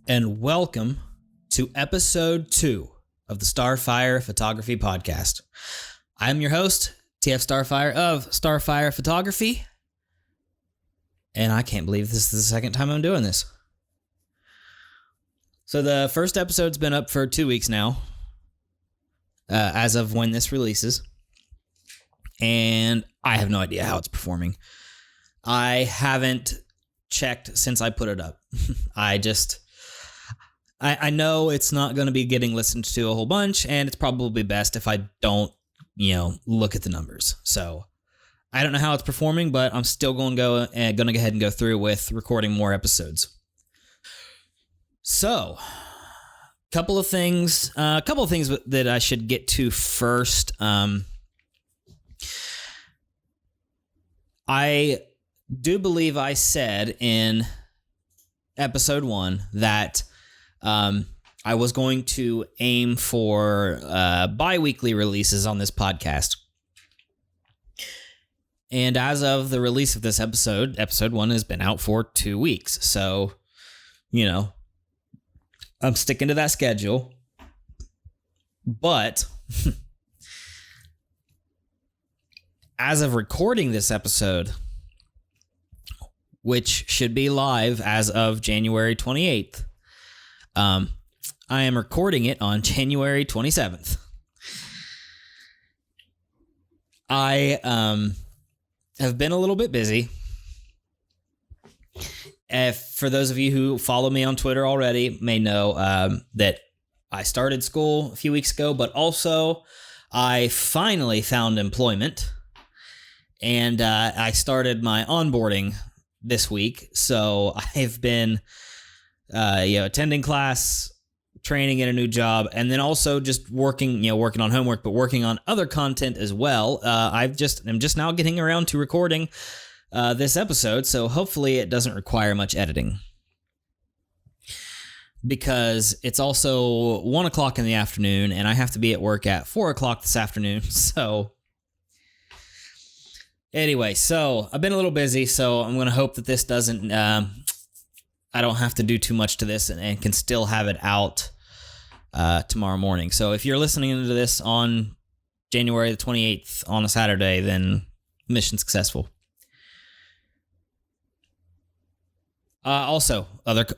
and welcome to episode 2 of the Starfire Photography Podcast. I'm your host, TF Starfire of Starfire Photography, and I can't believe this is the second time I'm doing this. So the first episode's been up for 2 weeks now, as of when this releases, and I have no idea how it's performing. I haven't checked since I put it up. I know it's not going to be getting listened to a whole bunch, and it's probably best if I don't, look at the numbers. So I don't know how it's performing, but I'm still going to go ahead and go through with recording more episodes. So, couple of things that I should get to first. I do believe I said in episode 1 that I was going to aim for bi-weekly releases on this podcast. And as of the release of this episode 1 has been out for 2 weeks. So, I'm sticking to that schedule. But as of recording this episode, which should be live as of January 28th, I am recording it on January 27th. I have been a little bit busy. For those of you who follow me on Twitter already may know that I started school a few weeks ago, but also I finally found employment, and I started my onboarding this week. So I've been attending class, training in a new job, and then also just working on homework, but working on other content as well. I'm just now getting around to recording this episode, so hopefully it doesn't require much editing. Because it's also 1 o'clock in the afternoon, and I have to be at work at 4 o'clock this afternoon, so... Anyway, so I've been a little busy, so I'm going to hope that this doesn't... I don't have to do too much to this and can still have it out tomorrow morning. So if you're listening to this on January the 28th on a Saturday, then mission successful. Also,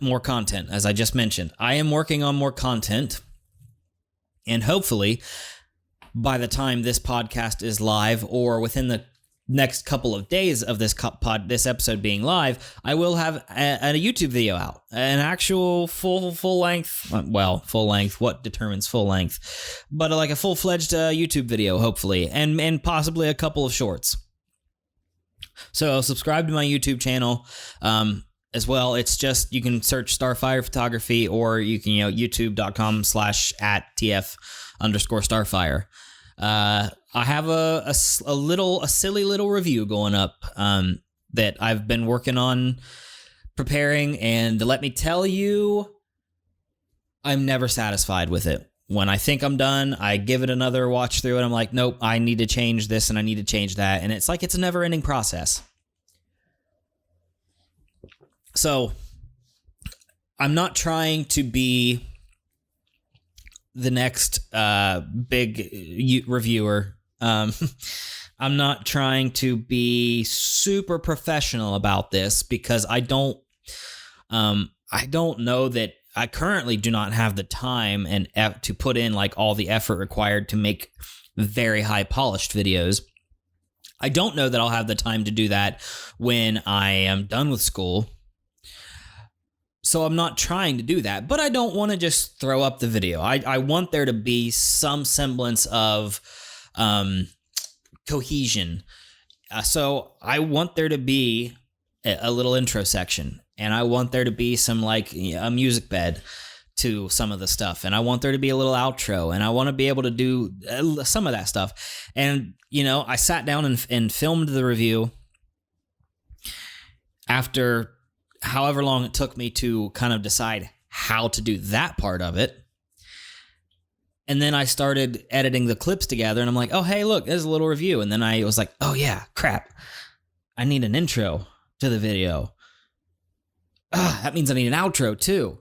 more content, as I just mentioned. I am working on more content, and hopefully by the time this podcast is live, or within the next couple of days of this episode being live, I will have a YouTube video out, an actual full length. What determines full length? But like a full-fledged YouTube video, hopefully, and possibly a couple of shorts. So subscribe to my YouTube channel as well. It's just, you can search Starfire Photography, or you can youtube.com/@TF_Starfire. I have a silly little review going up that I've been working on preparing, and let me tell you, I'm never satisfied with it. When I think I'm done, I give it another watch through, and I'm like, nope, I need to change this and I need to change that, and it's like it's a never-ending process. So, I'm not trying to be the next big reviewer. I'm not trying to be super professional about this, because I don't know that I currently do not have the time and to put in like all the effort required to make very high polished videos. I don't know that I'll have the time to do that when I am done with school. So I'm not trying to do that, but I don't want to just throw up the video. I want there to be some semblance of cohesion. So I want there to be a little intro section, and I want there to be some a music bed to some of the stuff, and I want there to be a little outro, and I want to be able to do some of that stuff. And I sat down and filmed the review after however long it took me to kind of decide how to do that part of it. And then I started editing the clips together, and I'm like, oh, hey, look, there's a little review. And then I was like, oh, yeah, crap. I need an intro to the video. That means I need an outro, too.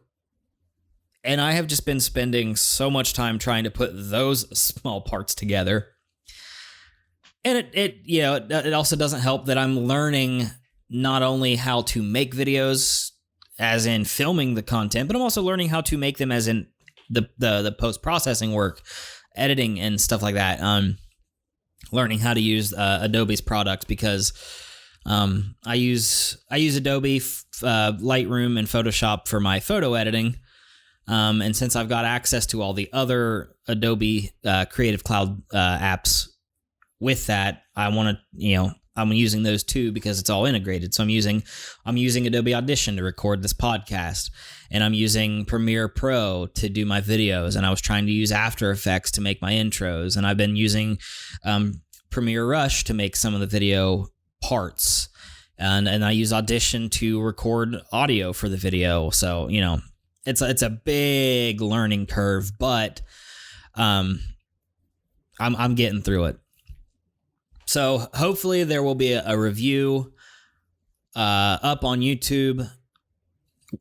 And I have just been spending so much time trying to put those small parts together. And it also doesn't help that I'm learning not only how to make videos, as in filming the content, but I'm also learning how to make them as in the post-processing work, editing and stuff like that. Learning how to use Adobe's products, because I use Adobe Lightroom and Photoshop for my photo editing. And since I've got access to all the other Adobe Creative Cloud apps with that, I want to, I'm using those too because it's all integrated. So I'm using Adobe Audition to record this podcast, and I'm using Premiere Pro to do my videos, and I was trying to use After Effects to make my intros, and I've been using Premiere Rush to make some of the video parts, and I use Audition to record audio for the video. So, it's a big learning curve, but I'm getting through it. So hopefully there will be a review up on YouTube,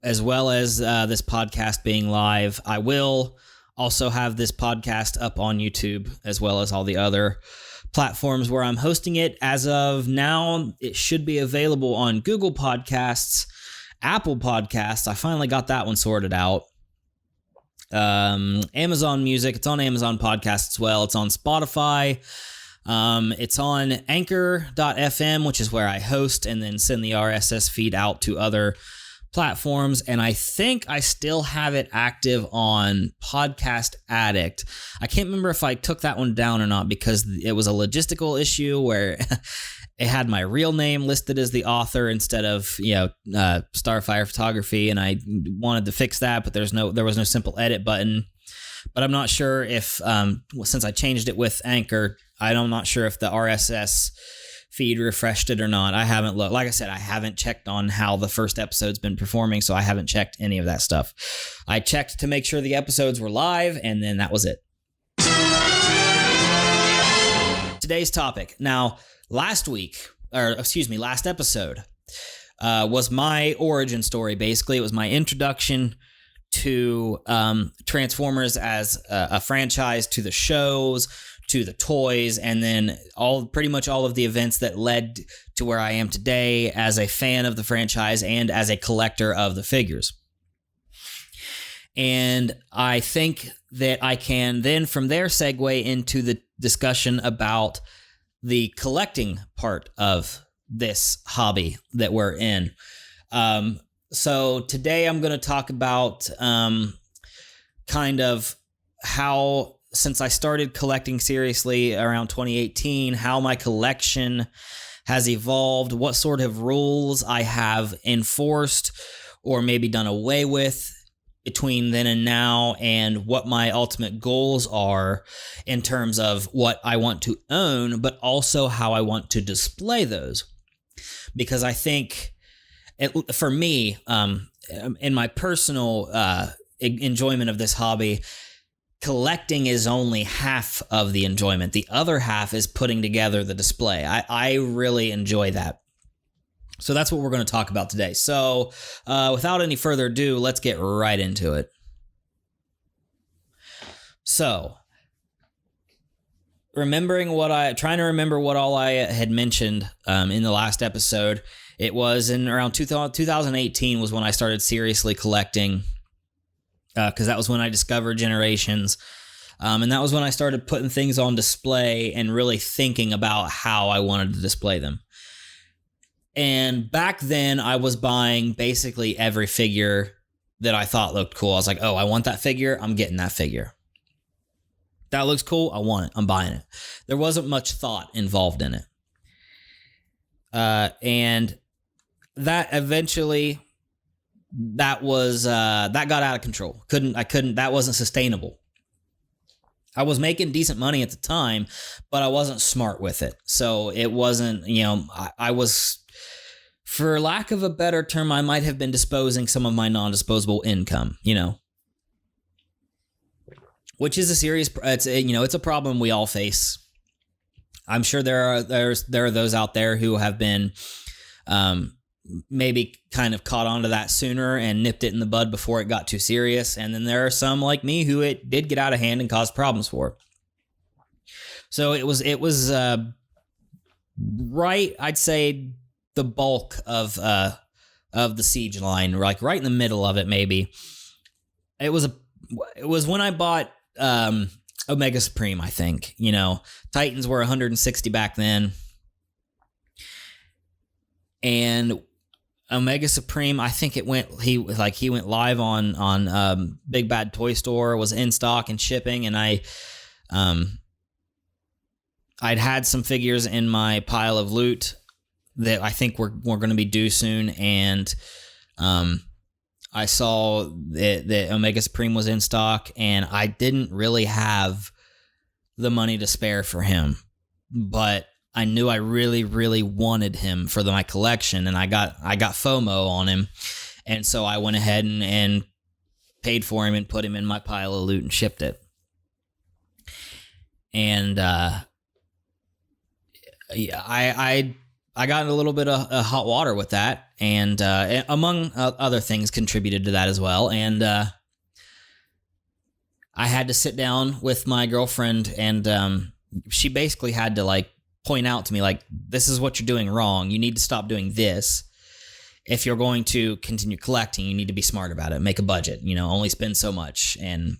as well as this podcast being live. I will also have this podcast up on YouTube, as well as all the other platforms where I'm hosting it. As of now, it should be available on Google Podcasts, Apple Podcasts. I finally got that one sorted out. Amazon Music. It's on Amazon Podcasts as well. It's on Spotify. It's on Anchor.fm, which is where I host and then send the RSS feed out to other platforms. And I think I still have it active on Podcast Addict. I can't remember if I took that one down or not, because it was a logistical issue where it had my real name listed as the author instead of, Starfire Photography. And I wanted to fix that, but there was no simple edit button. But I'm not sure if, since I changed it with Anchor, I'm not sure if the RSS feed refreshed it or not. I haven't looked. Like I said, I haven't checked on how the first episode's been performing, so I haven't checked any of that stuff. I checked to make sure the episodes were live, and then that was it. Today's topic. Now, last episode was my origin story, basically. It was my introduction to Transformers as a franchise, to the shows, to the toys, and then pretty much all of the events that led to where I am today as a fan of the franchise and as a collector of the figures. And I think that I can then from there segue into the discussion about the collecting part of this hobby that we're in. So today I'm going to talk about kind of how, since I started collecting seriously around 2018, how my collection has evolved, what sort of rules I have enforced or maybe done away with between then and now, and what my ultimate goals are in terms of what I want to own, but also how I want to display those. Because I think, for me, in my personal enjoyment of this hobby, collecting is only half of the enjoyment. The other half is putting together the display. I really enjoy that. So that's what we're going to talk about today. So without any further ado, let's get right into it. So, trying to remember what all I had mentioned in the last episode. It was in around 2018 was when I started seriously collecting, because that was when I discovered Generations. And that was when I started putting things on display and really thinking about how I wanted to display them. And back then, I was buying basically every figure that I thought looked cool. I was like, oh, I want that figure. I'm getting that figure. That looks cool. I want it. I'm buying it. There wasn't much thought involved in it. And that eventually, that got out of control. That wasn't sustainable. I was making decent money at the time, but I wasn't smart with it. So it wasn't, I was, for lack of a better term, I might have been disposing some of my non-disposable income, which is a serious, it's a problem we all face. I'm sure there are those out there who have been, maybe kind of caught on to that sooner and nipped it in the bud before it got too serious. And then there are some like me who it did get out of hand and cause problems for. So it was right, I'd say the bulk of the Siege line, like right in the middle of it, maybe. It was when I bought Omega Supreme, I think. You know, Titans were 160 back then. And Omega Supreme, I think he went live on Big Bad Toy Store, was in stock and shipping, and I'd had some figures in my pile of loot that I think we're going to be due soon, and I saw that Omega Supreme was in stock, and I didn't really have the money to spare for him, but I knew I really, really wanted him for my collection, and I got FOMO on him, and so I went ahead and paid for him and put him in my pile of loot and shipped it. And I got a little bit of hot water with that, and among other things contributed to that as well. And I had to sit down with my girlfriend, and she basically had to like point out to me, like, this is what you're doing wrong. You need to stop doing this. If you're going to continue collecting, you need to be smart about it. Make a budget. You know, only spend so much, and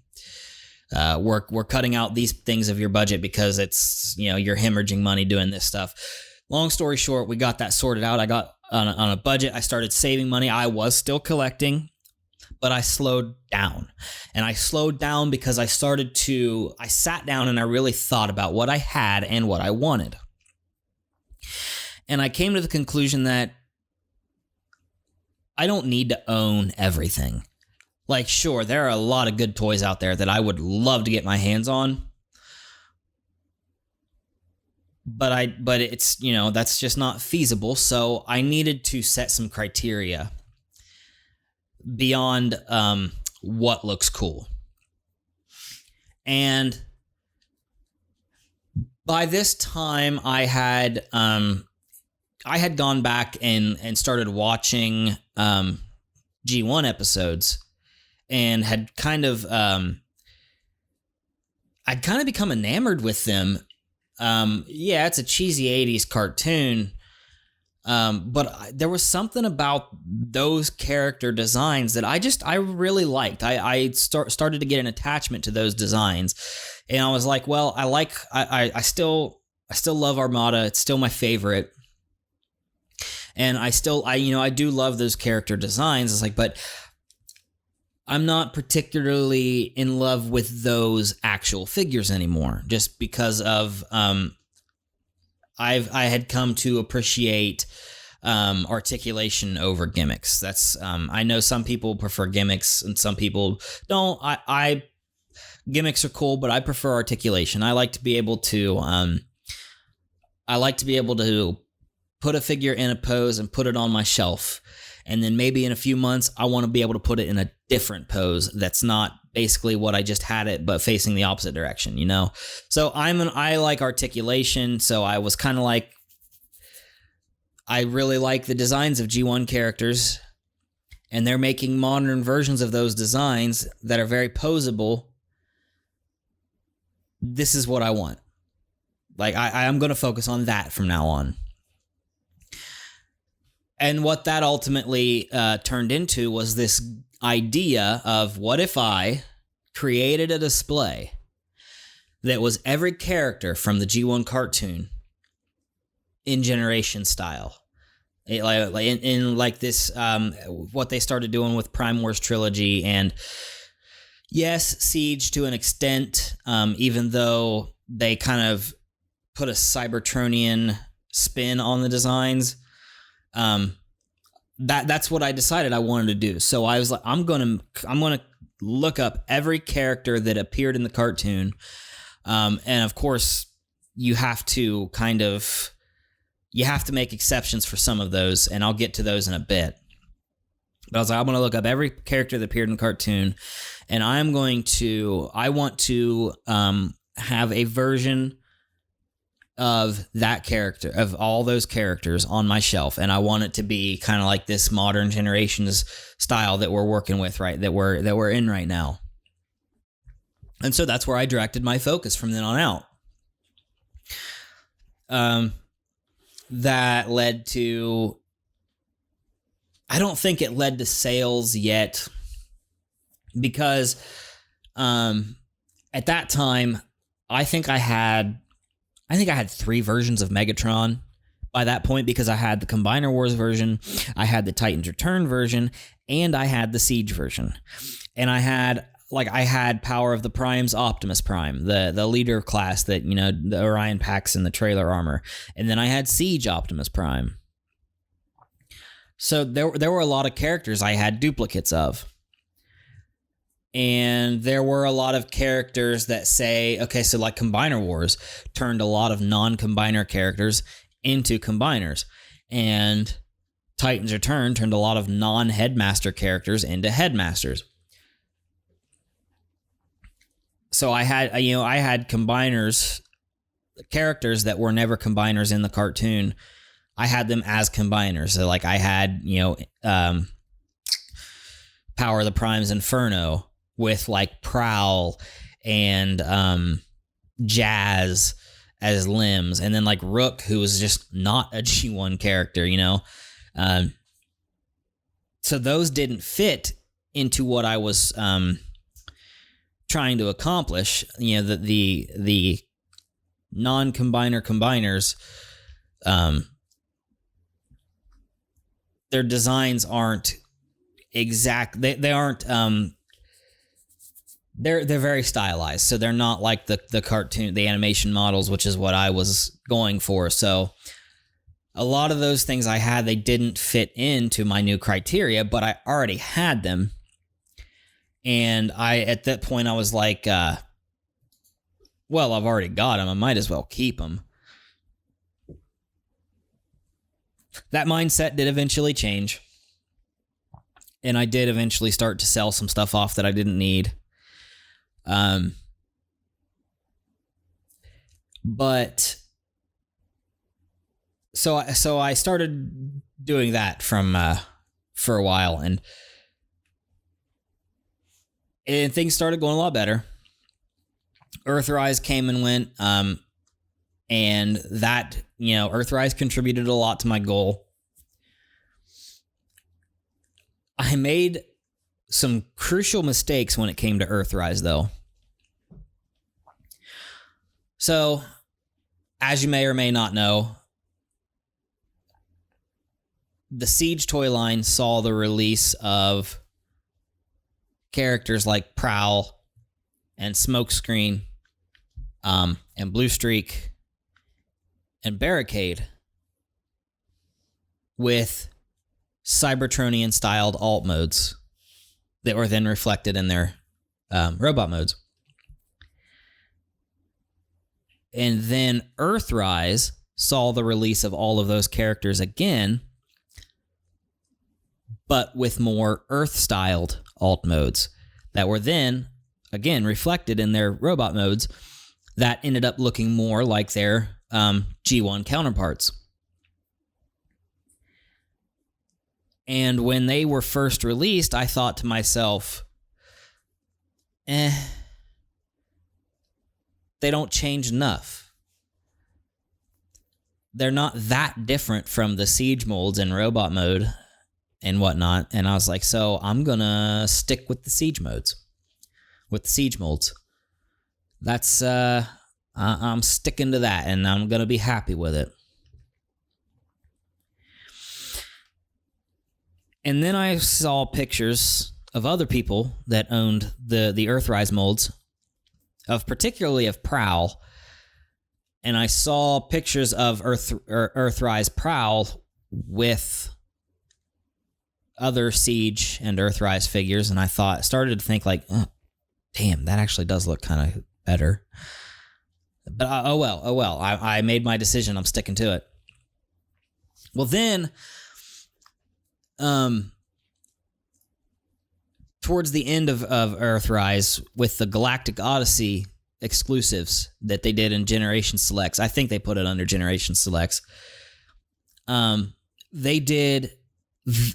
we're cutting out these things of your budget because it's, you know, you're hemorrhaging money doing this stuff. Long story short, we got that sorted out. I got on a budget. I started saving money. I was still collecting, but I slowed down. And I slowed down because I sat down and I really thought about what I had and what I wanted. And I came to the conclusion that I don't need to own everything. Like, sure, there are a lot of good toys out there that I would love to get my hands on. But it's, you know, that's just not feasible. So I needed to set some criteria beyond what looks cool. And by this time, I had gone back and started watching G1 episodes, and had I'd kind of become enamored with them. Yeah, it's a cheesy 80s cartoon, but there was something about those character designs that I really liked. I started to get an attachment to those designs, and I was like, well, I still love Armada. It's still my favorite, and I do love those character designs. It's like, but I'm not particularly in love with those actual figures anymore, just because of I had come to appreciate articulation over gimmicks. That's I know some people prefer gimmicks and some people don't. I gimmicks are cool, but I prefer articulation. I like to be able to put a figure in a pose and put it on my shelf. And then maybe in a few months, I want to be able to put it in a different pose that's not basically what I just had it, but facing the opposite direction, you know? So I like articulation, so I was kind of like, I really like the designs of G1 characters, and they're making modern versions of those designs that are very poseable. This is what I want. Like, I'm going to focus on that from now on. And what that ultimately turned into was this idea of, what if I created a display that was every character from the G1 cartoon in generation style. In this, what they started doing with Prime Wars Trilogy, and yes, Siege to an extent, even though they kind of put a Cybertronian spin on the designs. That's what I decided I wanted to do. So I was like, I'm gonna look up every character that appeared in the cartoon, and of course you have to make exceptions for some of those, and I'll get to those in a bit. But I was like, I'm gonna look up every character that appeared in the cartoon, and I want to have a version of that character, of all those characters on my shelf, and I want it to be kind of like this modern generation's style that we're working with, right? That we're in right now. And so that's where I directed my focus from then on out. That led to, I don't think it led to sales yet, because at that time, I think I had 3 versions of Megatron by that point, because I had the Combiner Wars version, I had the Titans Return version, and I had the Siege version. And I had Power of the Primes Optimus Prime, the leader class that, the Orion packs in the trailer armor. And then I had Siege Optimus Prime. So there were a lot of characters I had duplicates of. And there were a lot of characters that say, okay, so like Combiner Wars turned a lot of non-Combiner characters into Combiners. And Titans Return turned a lot of non-Headmaster characters into Headmasters. So I had Combiners, characters that were never Combiners in the cartoon. I had them as Combiners. So like I had, Power of the Primes Inferno with like Prowl and Jazz as limbs, and then like Rook, who was just not a G1 character, so those didn't fit into what I was trying to accomplish. The non-combiner combiners, their designs aren't exact. They aren't. They're very stylized, so they're not like the cartoon, the animation models, which is what I was going for. So a lot of those things I had, they didn't fit into my new criteria, but I already had them. And at that point, I was like, well, I've already got them. I might as well keep them. That mindset did eventually change. And I did eventually start to sell some stuff off that I didn't need. But so I started doing that for a while, and things started going a lot better. Earthrise came and went, and that, Earthrise contributed a lot to my goal. I made some crucial mistakes when it came to Earthrise, though. So, as you may or may not know, the Siege toy line saw the release of characters like Prowl and Smokescreen, and Blue Streak and Barricade with Cybertronian-styled alt modes that were then reflected in their robot modes. And then Earthrise saw the release of all of those characters again, but with more Earth-styled alt modes that were then, again, reflected in their robot modes that ended up looking more like their G1 counterparts. And when they were first released, I thought to myself, they don't change enough. They're not that different from the Siege molds in robot mode and whatnot. And I was like, so I'm going to stick with the Siege modes, with the Siege molds. That's, I'm sticking to that, and I'm going to be happy with it. And then I saw pictures of other people that owned the Earthrise molds, particularly of Prowl. And I saw pictures of Earthrise Prowl with other Siege and Earthrise figures, and I started to think like, oh, damn, that actually does look kind of better. But oh well. I made my decision. I'm sticking to it. Well, then, towards the end of Earthrise, with the Galactic Odyssey exclusives that they did in Generation Selects. I think they put it under Generation Selects. They did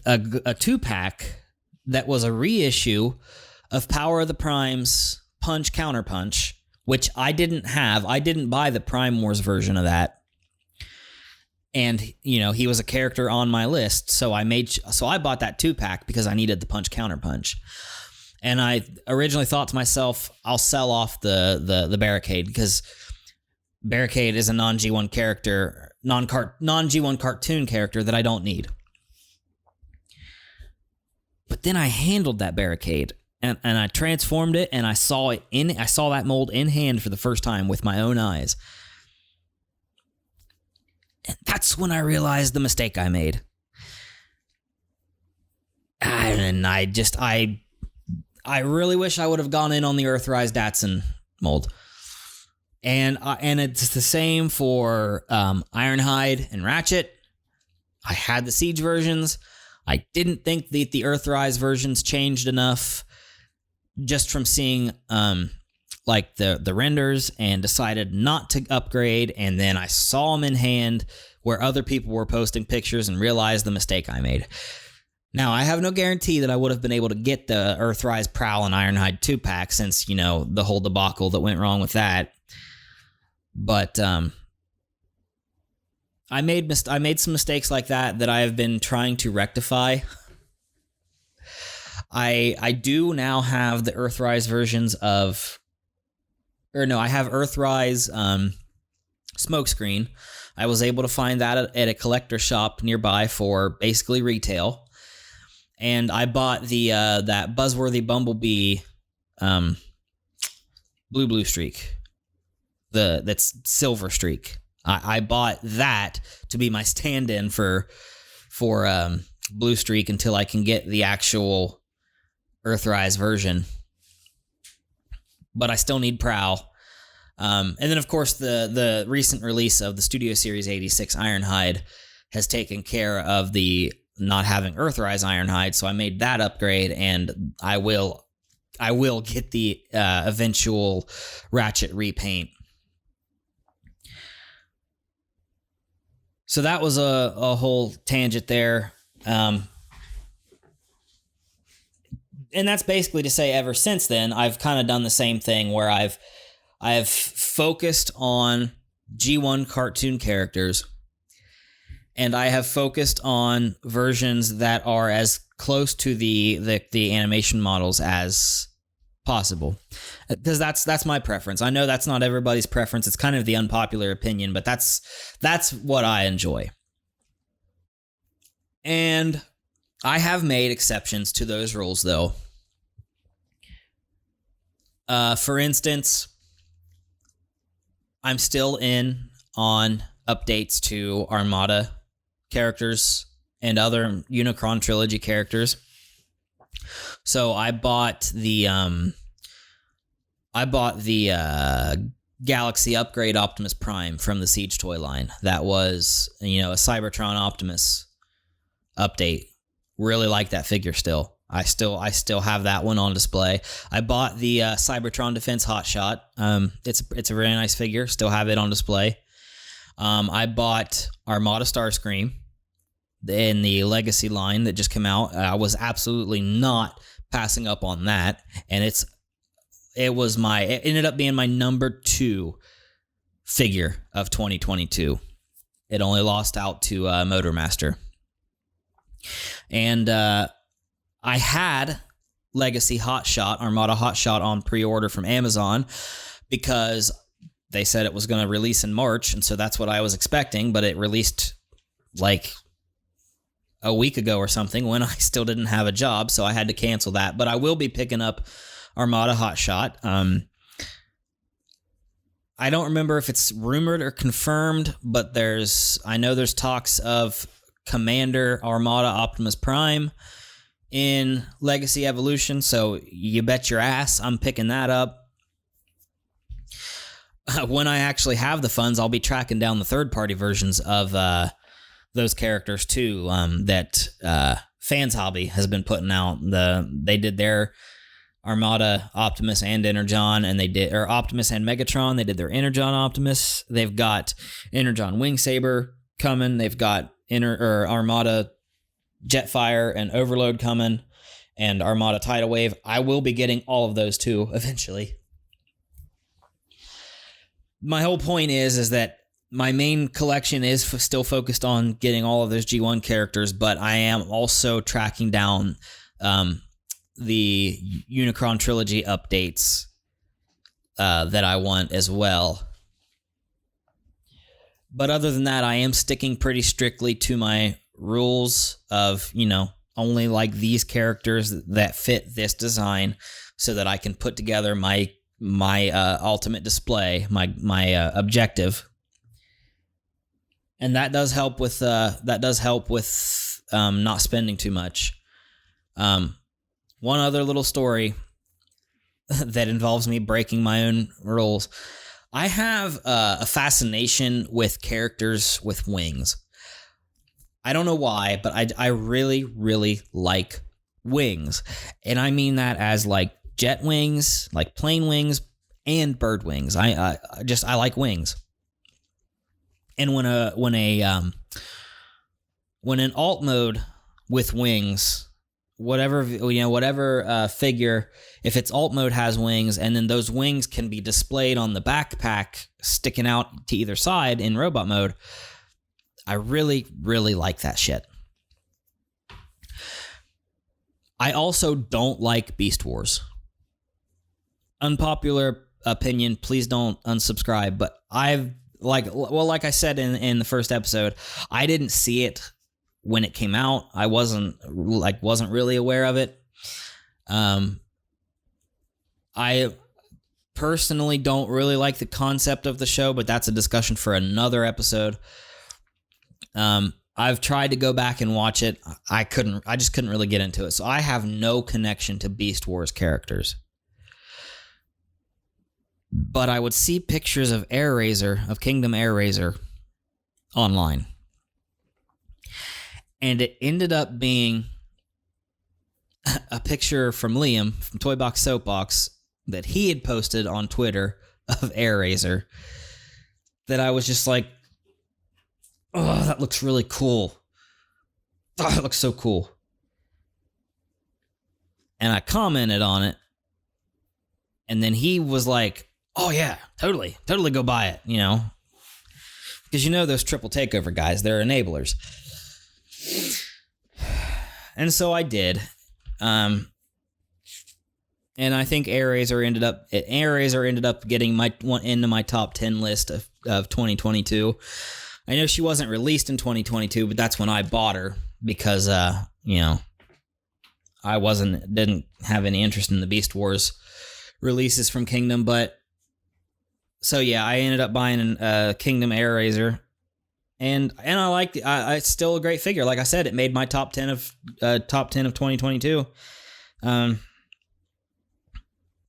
a 2-pack that was a reissue of Power of the Prime's Punch Counterpunch, which I didn't have. I didn't buy the Prime Wars version of that. And, he was a character on my list, so I bought that 2-pack because I needed the Punch Counterpunch. And I originally thought to myself, I'll sell off the Barricade, because Barricade is a non-G1 character, non-G1 cartoon character that I don't need. But then I handled that Barricade, and I transformed it, and I saw that mold in hand for the first time with my own eyes. And that's when I realized the mistake I made. And I really wish I would have gone in on the Earthrise Datsun mold. And it's the same for Ironhide and Ratchet. I had the Siege versions. I didn't think that the Earthrise versions changed enough just from seeing the renders, and decided not to upgrade. And then I saw them in hand where other people were posting pictures and realized the mistake I made. Now, I have no guarantee that I would have been able to get the Earthrise Prowl and Ironhide 2-pack since, the whole debacle that went wrong with that. But I made some mistakes like that I have been trying to rectify. I do now have the Earthrise versions of... I have Earthrise Smokescreen. I was able to find that at a collector shop nearby for basically retail. And I bought that Buzzworthy Bumblebee Blue Streak. That's Silver Streak. I bought that to be my stand-in for Blue Streak until I can get the actual Earthrise version. But I still need Prowl. And then, of course, the recent release of the Studio Series 86 Ironhide has taken care of the not having Earthrise Ironhide, so I made that upgrade, and I will get the eventual Ratchet repaint. So that was a whole tangent there. And that's basically to say, ever since then, I've kind of done the same thing where I've focused on G1 cartoon characters, and I have focused on versions that are as close to the animation models as possible, because that's my preference. I know that's not everybody's preference. It's kind of the unpopular opinion, but that's what I enjoy. And I have made exceptions to those rules, though. For instance, I'm still in on updates to Armada characters and other Unicron Trilogy characters. So I bought the Galaxy Upgrade Optimus Prime from the Siege toy line. That was, a Cybertron Optimus update. Really like that figure still. I still have that one on display. I bought the Cybertron Defense Hotshot. It's a very nice figure. Still have it on display. I bought Armada Starscream in the Legacy line that just came out. I was absolutely not passing up on that, and it ended up being my number 2 figure of 2022. It only lost out to Motormaster. And I had Legacy Hotshot, Armada Hotshot on pre-order from Amazon because they said it was going to release in March, and so that's what I was expecting, but it released like a week ago or something when I still didn't have a job, so I had to cancel that. But I will be picking up Armada Hotshot. I don't remember if it's rumored or confirmed, but I know there's talks of Commander Armada Optimus Prime in Legacy Evolution, so you bet your ass I'm picking that up. When I actually have the funds, I'll be tracking down the third-party versions of those characters too, that Fans Hobby has been putting out. They did their Armada, Optimus, and Energon, and Optimus and Megatron. They did their Energon Optimus. They've got Energon Wingsaber coming. They've got Armada Jetfire and Overload coming, and Armada Tidal Wave. I will be getting all of those too eventually. My whole point is that my main collection is still focused on getting all of those G1 characters, but I am also tracking down the Unicron Trilogy updates that I want as well. But other than that, I am sticking pretty strictly to my rules of, only like these characters that fit this design so that I can put together my ultimate display, my objective. And that does help with not spending too much. One other little story that involves me breaking my own rules. I have a fascination with characters with wings. I don't know why, but I really, really like wings. And I mean that as like jet wings, like plane wings, and bird wings. I like wings. And when an alt mode with wings, whatever figure, if its alt mode has wings, and then those wings can be displayed on the backpack sticking out to either side in robot mode, I really, really like that shit. I also don't like Beast Wars. Unpopular opinion, please don't unsubscribe, but like I said in the first episode, I didn't see it when it came out. I wasn't really aware of it. I personally don't really like the concept of the show, but that's a discussion for another episode. I've tried to go back and watch it. I just couldn't really get into it. So I have no connection to Beast Wars characters. But I would see pictures of Kingdom Air Razor online. And it ended up being a picture from Liam from Toy Box Soapbox that he had posted on Twitter of Air Razor that I was just like, oh, that looks really cool. Oh, it looks so cool. And I commented on it. And then he was like, oh yeah, totally go buy it, Because those triple takeover guys, they're enablers. And so I did. And I think Air Razor ended up getting into my top 10 list of 2022. I know she wasn't released in 2022, but that's when I bought her because I didn't have any interest in the Beast Wars releases from Kingdom, but so yeah, I ended up buying Kingdom Air Razor, and I liked it. It's still a great figure. Like I said, it made my top 10 of 2022.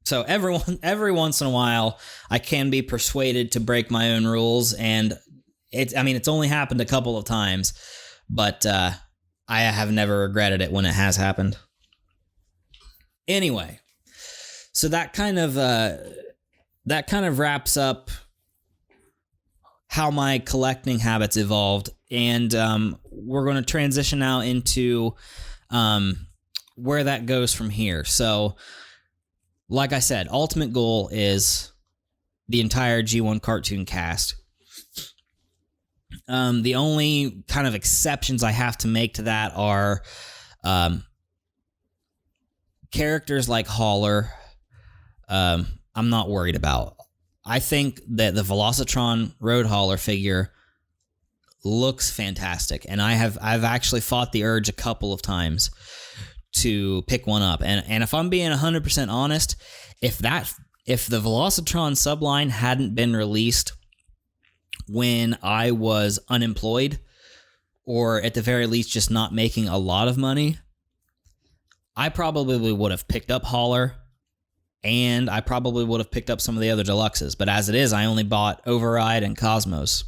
So every once in a while, I can be persuaded to break my own rules, and it's only happened a couple of times, but I have never regretted it when it has happened. Anyway, so that kind of wraps up how my collecting habits evolved, and we're going to transition now into where that goes from here. So, like I said, ultimate goal is the entire G1 cartoon cast. The only kind of exceptions I have to make to that are characters like Hauler. I'm not worried about. I think that the Velocitron Road Hauler figure looks fantastic, and I've actually fought the urge a couple of times to pick one up. And if I'm being 100% honest, if the Velocitron subline hadn't been released when I was unemployed, or at the very least just not making a lot of money, I probably would have picked up Hauler, and I probably would have picked up some of the other deluxes. But as it is, I only bought Override and Cosmos.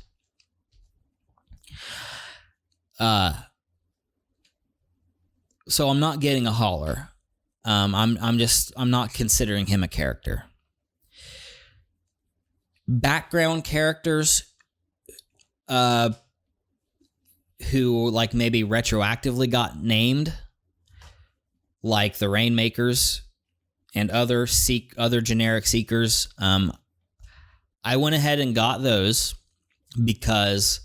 So I'm not getting a Hauler. I'm not considering him a character. Background characters who like maybe retroactively got named, like the Rainmakers and other generic Seekers. I went ahead and got those because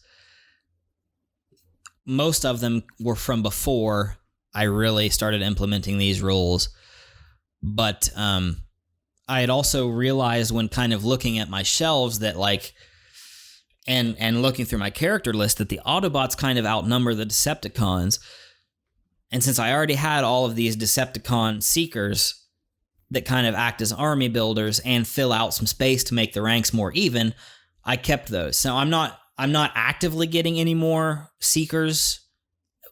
most of them were from before I really started implementing these rules. But I had also realized when kind of looking at my shelves that like, and looking through my character list, that the Autobots kind of outnumber the Decepticons. And since I already had all of these Decepticon Seekers that kind of act as army builders and fill out some space to make the ranks more even, I kept those. So I'm not actively getting any more Seekers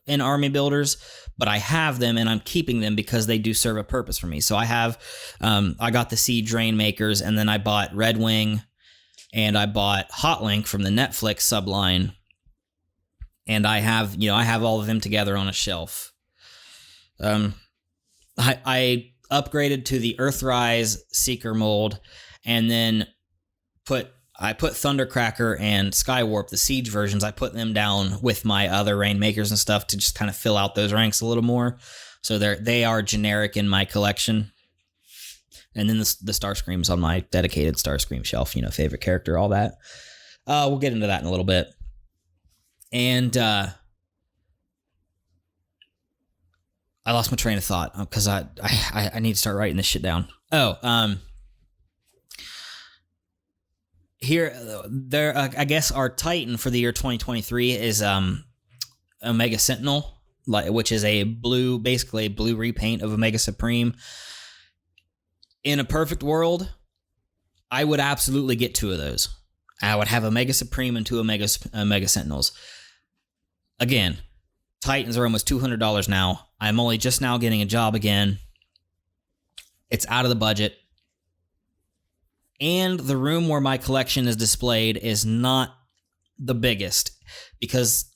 and army builders, but I have them and I'm keeping them because they do serve a purpose for me. So I have, I got the Siege Rainmakers, and then I bought Red Wing, and I bought Hotlink from the Netflix subline, and I have all of them together on a shelf. I upgraded to the Earthrise Seeker mold, and then I put Thundercracker and Skywarp, the Siege versions, I put them down with my other Rainmakers and stuff to just kind of fill out those ranks a little more. So they are generic in my collection. And then the Starscream's on my dedicated Starscream shelf, favorite character, all that. We'll get into that in a little bit. And I lost my train of thought because I need to start writing this shit down. I guess our Titan for the year 2023 is Omega Sentinel, which is basically a blue repaint of Omega Supreme. In a perfect world, I would absolutely get 2 of those. I would have Omega Supreme and 2 Omega Sentinels. Again, Titans are almost $200 now. I'm only just now getting a job again. It's out of the budget. And the room where my collection is displayed is not the biggest because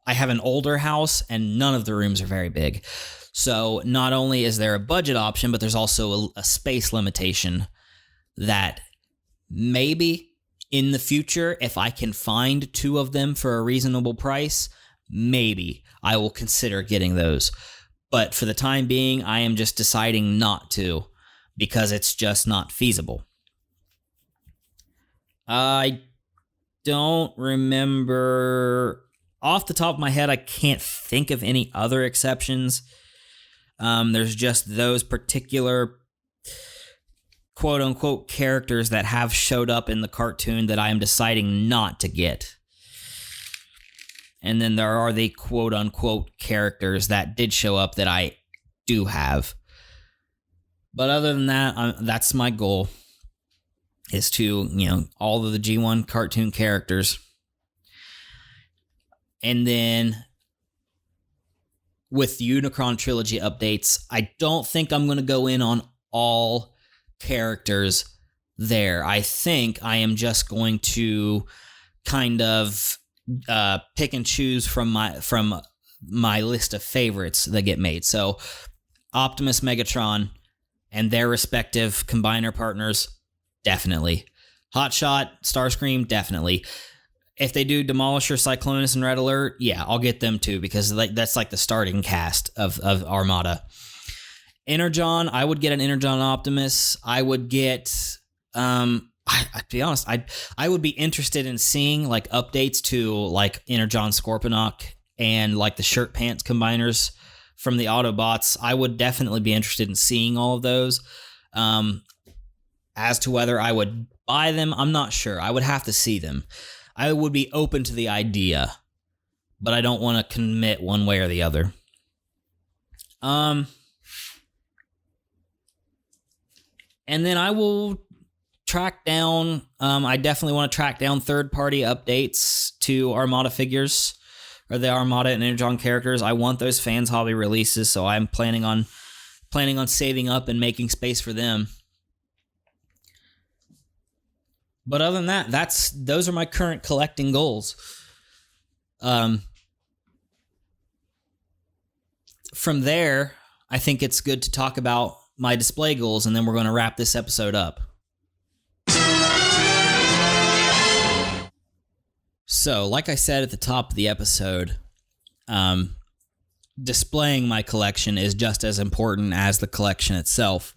I have an older house and none of the rooms are very big. So not only is there a budget option, but there's also a space limitation that maybe in the future, if I can find 2 of them for a reasonable price, maybe I will consider getting those. But for the time being, I am just deciding not to because it's just not feasible. I don't remember off the top of my head. I can't think of any other exceptions. There's just those particular quote-unquote characters that have showed up in the cartoon that I am deciding not to get. And then there are the quote-unquote characters that did show up that I do have. But other than that, that's my goal, is to, all of the G1 cartoon characters. And then with the Unicron Trilogy updates, I don't think I'm going to go in on all characters there. I think I am just going to kind of pick and choose from my list of favorites that get made. So Optimus, Megatron, and their respective combiner partners, definitely. Hotshot, Starscream, definitely. If they do Demolisher, Cyclonus, and Red Alert, yeah, I'll get them too, because that's like the starting cast of Armada. Energon, I would get an Energon Optimus. I would get, to be honest, I would be interested in seeing like updates to like Energon Scorponok and like the shirt pants combiners from the Autobots. I would definitely be interested in seeing all of those. As to whether I would buy them, I'm not sure. I would have to see them. I would be open to the idea, but I don't want to commit one way or the other. And then I will track down, I definitely want to track down third-party updates to Armada figures, or the Armada and Energon characters. I want those fans hobby releases, so I'm planning on saving up and making space for them. But other than that, those are my current collecting goals. From there, I think it's good to talk about my display goals, and then we're going to wrap this episode up. So, like I said at the top of the episode, displaying my collection is just as important as the collection itself.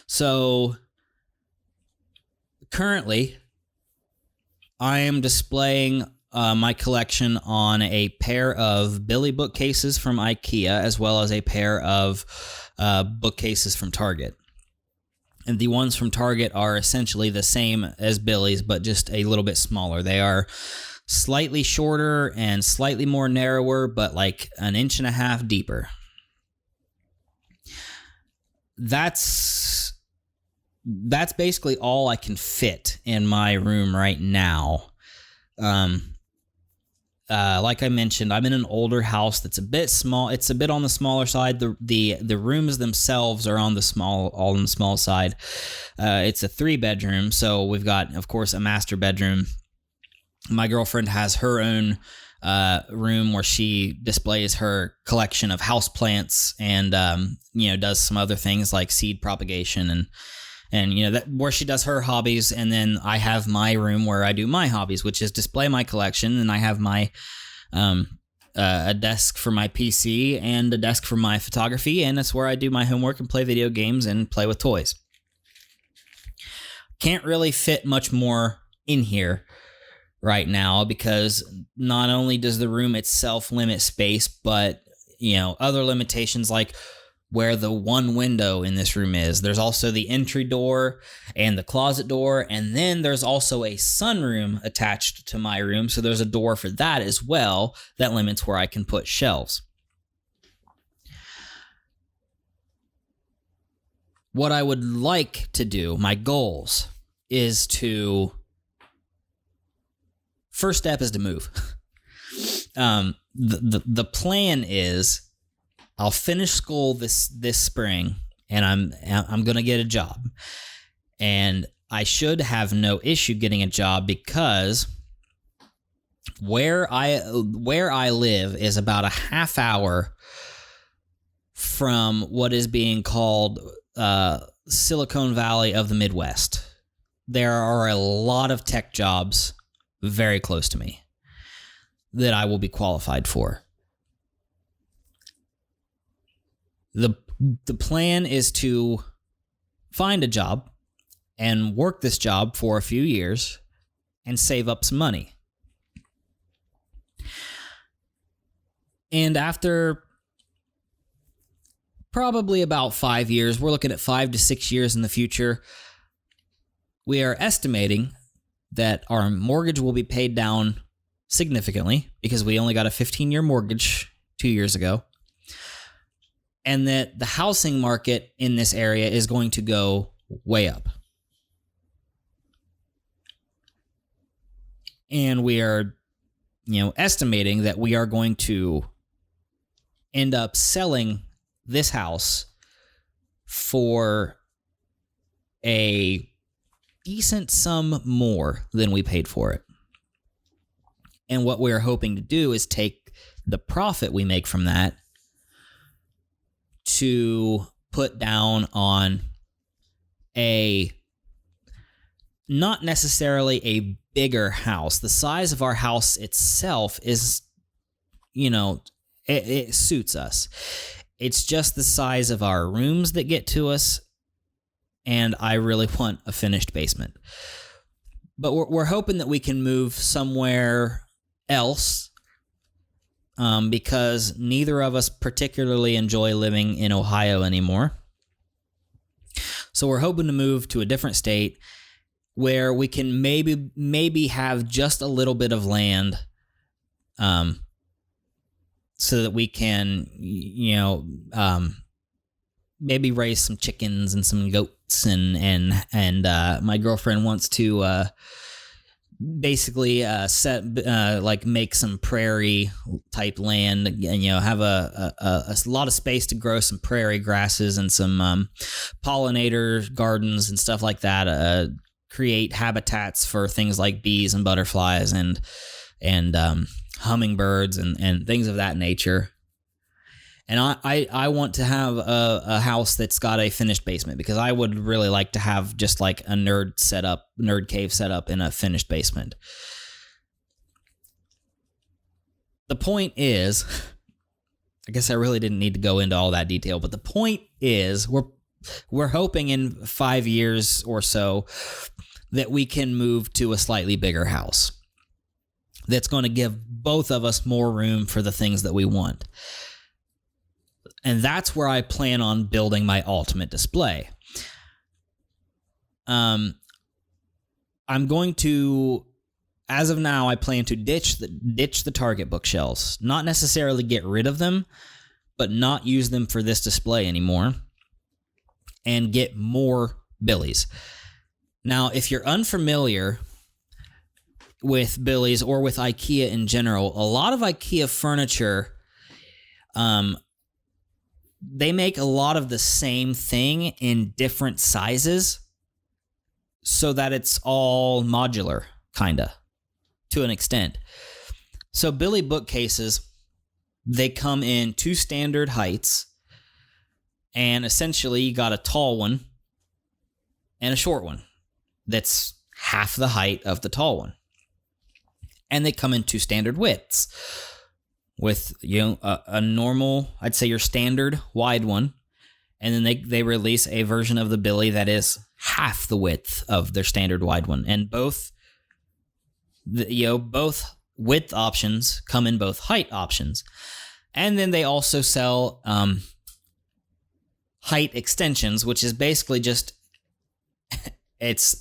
So, currently, I am displaying my collection on a pair of Billy bookcases from IKEA, as well as a pair of bookcases from Target. And the ones from Target are essentially the same as Billy's, but just a little bit smaller. They are slightly shorter and slightly more narrower, but like an inch and a half deeper. That's basically all I can fit in my room right now. Like I mentioned, I'm in an older house that's a bit small. It's a bit on the smaller side. The rooms themselves are on the small side. It's a 3-bedroom, so we've got, of course, a master bedroom. My girlfriend has her own room where she displays her collection of houseplants and does some other things like seed propagation and that where she does her hobbies. And then I have my room where I do my hobbies, which is display my collection. And I have my a desk for my PC and a desk for my photography, and it's where I do my homework and play video games and play with toys. Can't really fit much more in here right now because not only does the room itself limit space, but other limitations like where the one window in this room is. There's also the entry door and the closet door, and then there's also a sunroom attached to my room, so there's a door for that as well that limits where I can put shelves. What I would like to do, my goals, is to... First step is to move. The plan is I'll finish school this spring, and I'm gonna get a job, and I should have no issue getting a job because where I live is about a half hour from what is being called Silicon Valley of the Midwest. There are a lot of tech jobs very close to me that I will be qualified for. The plan is to find a job and work this job for a few years and save up some money. And after probably about 5 years, we're looking at 5 to 6 years in the future, we are estimating that our mortgage will be paid down significantly because we only got a 15-year mortgage 2 years ago, and that the housing market in this area is going to go way up. And we are, estimating that we are going to end up selling this house for a decent sum more than we paid for it. And what we're hoping to do is take the profit we make from that to put down on not necessarily a bigger house. The size of our house itself is, it suits us. It's just the size of our rooms that get to us, and I really want a finished basement. But we're hoping that we can move somewhere else because neither of us particularly enjoy living in Ohio anymore. So we're hoping to move to a different state where we can maybe have just a little bit of land so that we can, maybe raise some chickens and some goats and my girlfriend wants to basically make some prairie type land and have a lot of space to grow some prairie grasses and some pollinator gardens and stuff like that. Create habitats for things like bees and butterflies and hummingbirds and things of that nature. And I want to have a house that's got a finished basement, because I would really like to have just like a nerd cave setup in a finished basement. The point is, I guess I really didn't need to go into all that detail, but the point is we're hoping in 5 years or so that we can move to a slightly bigger house that's going to give both of us more room for the things that we want. And that's where I plan on building my ultimate display. I'm going to, as of now, I plan to ditch the Target bookshelves. Not necessarily get rid of them, but not use them for this display anymore, and get more Billies. Now, if you're unfamiliar with Billies or with IKEA in general, a lot of IKEA furniture, they make a lot of the same thing in different sizes so that it's all modular, kinda, to an extent. So Billy bookcases, they come in 2 standard heights, and essentially you got a tall one and a short one that's half the height of the tall one. And they come in 2 standard widths, with a normal, I'd say your standard wide one, and then they release a version of the Billy that is half the width of their standard wide one. And both width options come in both height options. And then they also sell height extensions, which is basically just, it's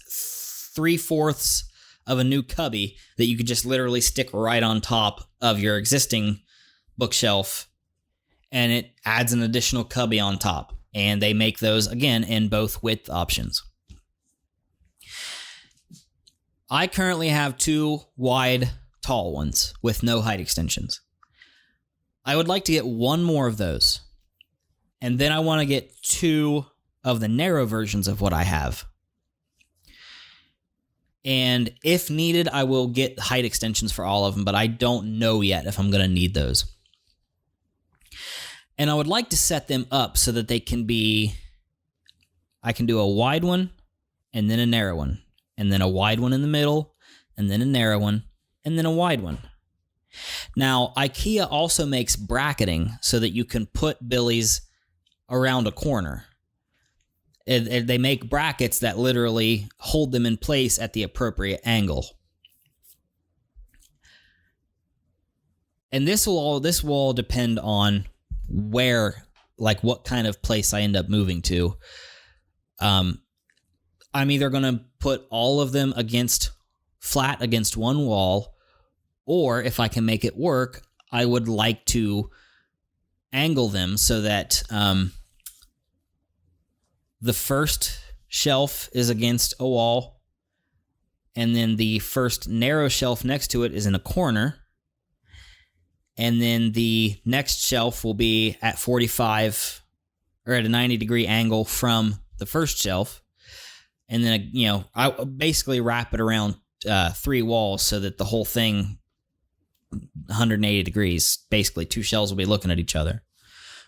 3/4 of a new cubby that you could just literally stick right on top of your existing bookshelf, and it adds an additional cubby on top. And they make those, again, in both width options. I currently have 2 wide, tall ones with no height extensions. I would like to get 1 more of those. And then I want to get 2 of the narrow versions of what I have. And if needed, I will get height extensions for all of them, but I don't know yet if I'm going to need those. And I would like to set them up so that they can be, I can do a wide one, and then a narrow one, and then a wide one in the middle, and then a narrow one, and then a wide one. Now, IKEA also makes bracketing so that you can put Billies around a corner. They make brackets that literally hold them in place at the appropriate angle. And this will all depend on where, like what kind of place I end up moving to. I'm either going to put all of them flat against one wall, or if I can make it work, I would like to angle them so that the first shelf is against a wall, and then the first narrow shelf next to it is in a corner, and then the next shelf will be at 45 or at a 90-degree angle from the first shelf. And then, I basically wrap it around 3 walls so that the whole thing 180 degrees, basically 2 shelves will be looking at each other,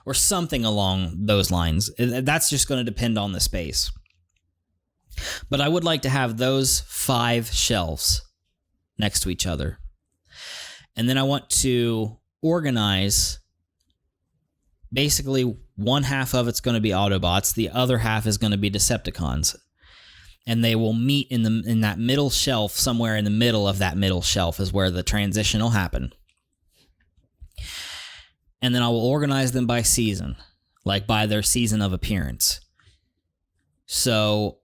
or something along those lines. That's just going to depend on the space. But I would like to have those 5 shelves next to each other. And then I want to organize, basically one half of it's going to be Autobots, the other half is going to be Decepticons. And they will meet in that middle shelf. Somewhere in the middle of that middle shelf is where the transition will happen. And then I will organize them by season, like by their season of appearance. So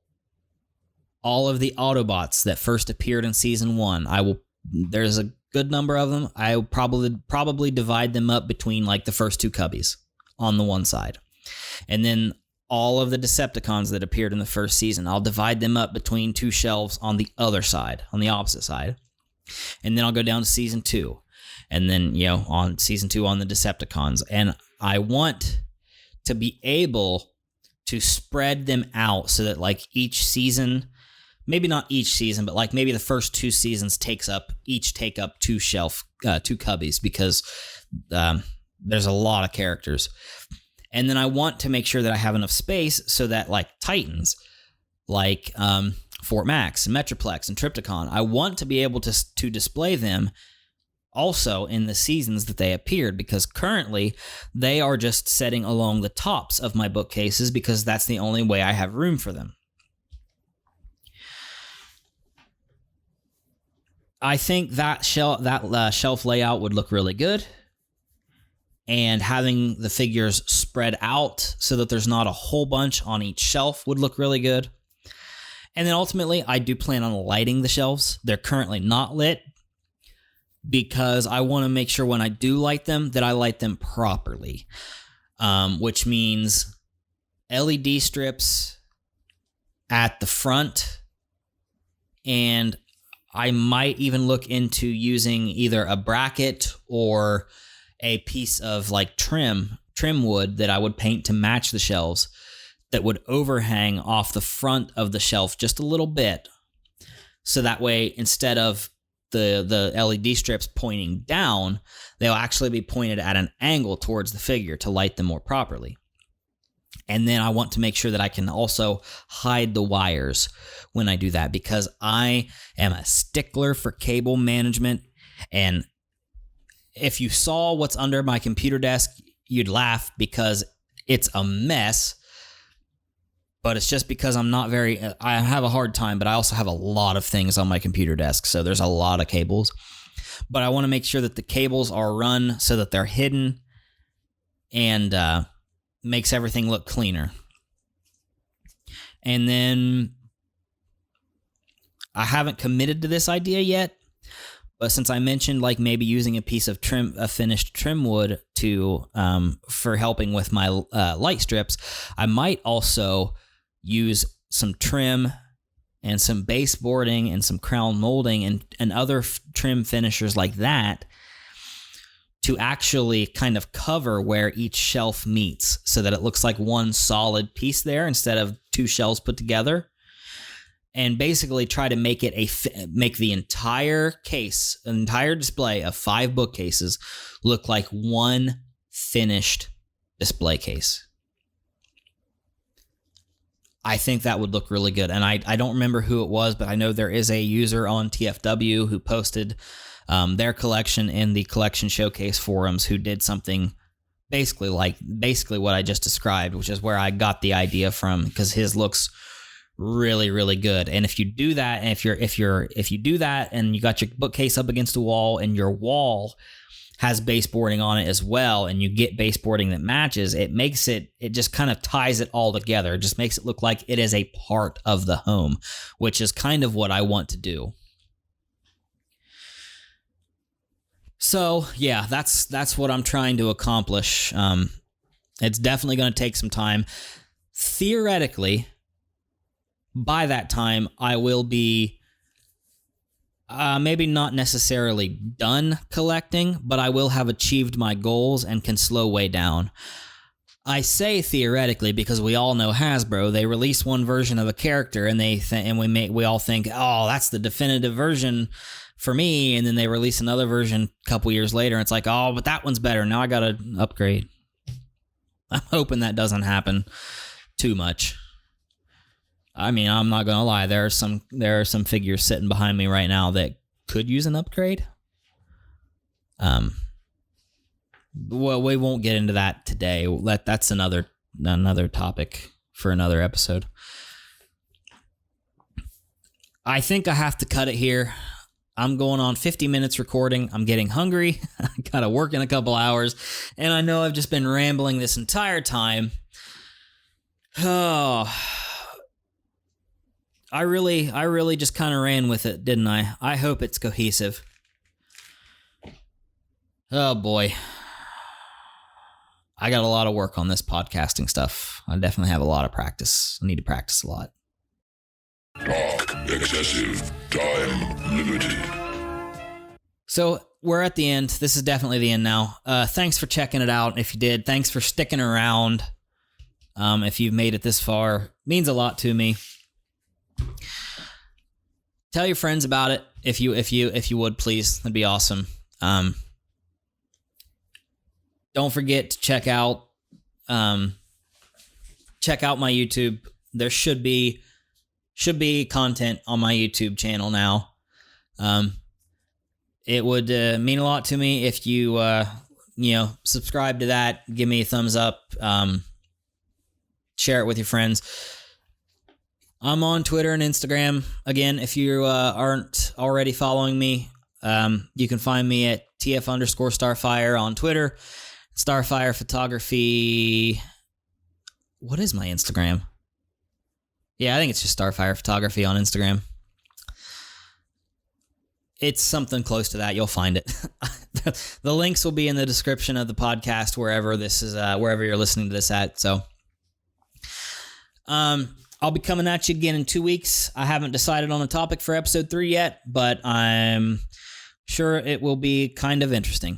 all of the Autobots that first appeared in season 1, there's a good number of them. I will probably divide them up between like the first 2 cubbies on the one side. And then all of the Decepticons that appeared in the first season, I'll divide them up between 2 shelves on the other side, on the opposite side. And then I'll go down to season 2. And then, on season 2 on the Decepticons. And I want to be able to spread them out so that like each season, maybe not each season, but like maybe the first 2 seasons take up 2 cubbies, because There's a lot of characters. And then I want to make sure that I have enough space so that like Titans, like Fort Max and Metroplex and Trypticon, I want to be able to display them also in the seasons that they appeared, because currently they are just setting along the tops of my bookcases because that's the only way I have room for them. I think that shelf layout would look really good, and having the figures spread out so that there's not a whole bunch on each shelf would look really good. And then ultimately, I do plan on lighting the shelves. They're currently not lit because I want to make sure when I do light them that I light them properly, which means LED strips at the front, and I might even look into using either a bracket or a piece of like trim wood that I would paint to match the shelves that would overhang off the front of the shelf just a little bit. So that way, instead of the LED strips pointing down, they'll actually be pointed at an angle towards the figure to light them more properly. And then I want to make sure that I can also hide the wires when I do that, because I am a stickler for cable management. And if you saw what's under my computer desk, you'd laugh because it's a mess. But it's just because I have a hard time, but I also have a lot of things on my computer desk. So there's a lot of cables. But I want to make sure that the cables are run so that they're hidden and makes everything look cleaner. And then I haven't committed to this idea yet, but since I mentioned like maybe using a piece of finished trim wood for helping with my light strips, I might also use some trim and some baseboarding and some crown molding and other trim finishers like that to actually kind of cover where each shelf meets so that it looks like one solid piece there instead of two shelves put together, and basically try to make make the entire case, an entire display of 5 bookcases look like one finished display case. I think that would look really good. And I don't remember who it was, but I know there is a user on TFW who posted their collection in the collection showcase forums who did something basically what I just described, which is where I got the idea from, because his looks really, really good. And if you do that, and if you do that and you got your bookcase up against a wall and your wall has baseboarding on it as well, and you get baseboarding that matches, it just kind of ties it all together. It just makes it look like it is a part of the home, which is kind of what I want to do. So yeah, that's what I'm trying to accomplish. It's definitely going to take some time. Theoretically, by that time, I will be maybe not necessarily done collecting, but I will have achieved my goals and can slow way down. I say theoretically because we all know Hasbro. They release one version of a character and we all think, oh, that's the definitive version for me, and then they release another version a couple years later and it's like, oh, but that one's better. Now I gotta upgrade. I'm hoping that doesn't happen too much. I mean, I'm not gonna lie. There are some figures sitting behind me right now that could use an upgrade. Well, we won't get into that today. That's another topic for another episode. I think I have to cut it here. I'm going on 50 minutes recording. I'm getting hungry. I gotta work in a couple hours, and I know I've just been rambling this entire time. Oh. I really just kind of ran with it, didn't I? I hope it's cohesive. Oh boy. I got a lot of work on this podcasting stuff. I definitely have a lot of practice. I need to practice a lot. Talk excessive, time limited. So we're at the end. This is definitely the end now. Thanks for checking it out. If you did, thanks for sticking around. If you've made it this far, it means a lot to me. Tell your friends about it if you would, please. That'd be awesome. don't forget to check out my YouTube. There should be content on my YouTube channel now. It would mean a lot to me if you subscribe to that, give me a thumbs up, share it with your friends. I'm on Twitter and Instagram. Again, if you aren't already following me, you can find me at TF_Starfire on Twitter. Starfire Photography. What is my Instagram? Yeah, I think it's just Starfire Photography on Instagram. It's something close to that. You'll find it. The links will be in the description of the podcast, wherever you're listening to this at. So, I'll be coming at you again in 2 weeks. I haven't decided on a topic for episode 3 yet, but I'm sure it will be kind of interesting.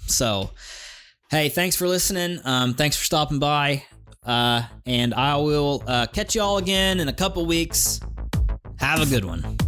So, hey, thanks for listening. Thanks for stopping by. And I will catch you all again in a couple weeks. Have a good one.